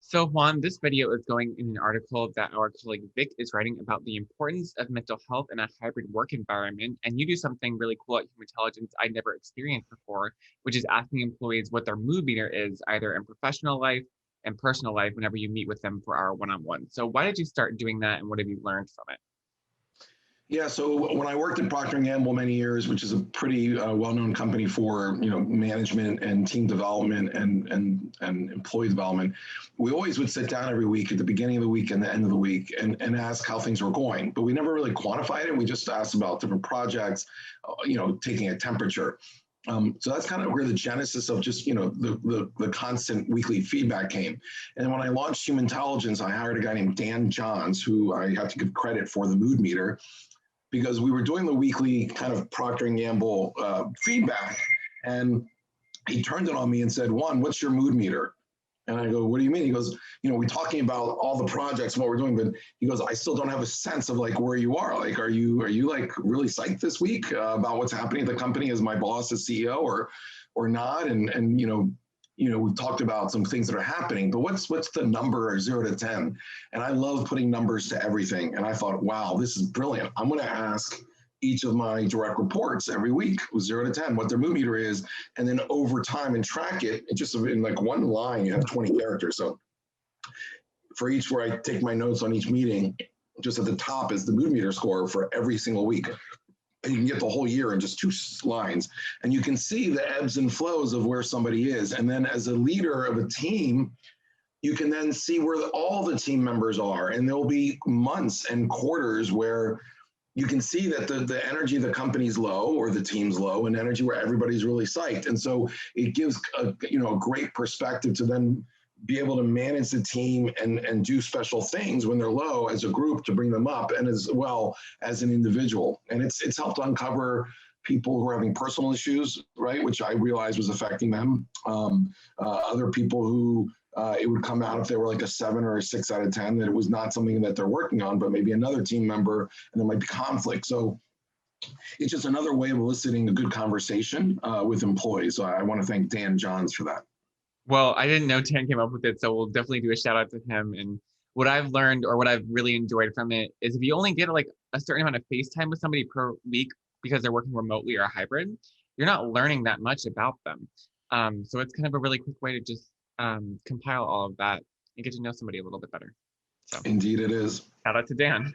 So Juan, this video is going in an article that our colleague Vic is writing about the importance of mental health in a hybrid work environment. And you do something really cool at Humantelligence I never experienced before, which is asking employees what their mood meter is, either in professional life and personal life, whenever you meet with them for our one-on-one. So why did you start doing that, and what have you learned from it? Yeah, so when I worked at Procter & Gamble many years, which is a pretty well-known company for management and team development and employee development, we always would sit down every week at the beginning of the week and the end of the week and ask how things were going. But we never really quantified it. We just asked about different projects, taking a temperature. So that's kind of where the genesis of just the constant weekly feedback came. And when I launched Humantelligence, I hired a guy named Dan Johns, who I have to give credit for the mood meter, because we were doing the weekly kind of Procter & Gamble feedback, and he turned it on me and said, "Juan, what's your mood meter?" And I go, "What do you mean?" He goes, "We're talking about all the projects and what we're doing, but," he goes, "I still don't have a sense of like where you are. Like, are you like really psyched this week about what's happening at the company as my boss, as CEO, or not?" And we've talked about some things that are happening, but what's the number 0 to 10? And I love putting numbers to everything. And I thought, wow, this is brilliant. I'm going to ask each of my direct reports every week with 0 to 10 what their mood meter is, and then over time and track it. And just in like one line, you have 20 characters. So for each, where I take my notes on each meeting, just at the top is the mood meter score for every single week. And you can get the whole year in just 2 lines. And you can see the ebbs and flows of where somebody is. And then as a leader of a team, you can then see where all the team members are. And there'll be months and quarters where you can see that the energy of the company's low or the team's low, and energy where everybody's really psyched. And so it gives a great perspective to then be able to manage the team and do special things when they're low as a group to bring them up, and as well as an individual. And it's helped uncover people who are having personal issues, right, which I realized was affecting them. Other people who it would come out if they were like a 7 or a 6 out of 10, that it was not something that they're working on, but maybe another team member, and there might be conflict. So it's just another way of eliciting a good conversation with employees. So I want to thank Dan Johns for that. Well, I didn't know Dan came up with it, so we'll definitely do a shout out to him. And what I've learned, or what I've really enjoyed from it, is if you only get like a certain amount of face time with somebody per week because they're working remotely or hybrid, you're not learning that much about them. So it's kind of a really quick way to just compile all of that and get to know somebody a little bit better. So Indeed it is. shout out to Dan.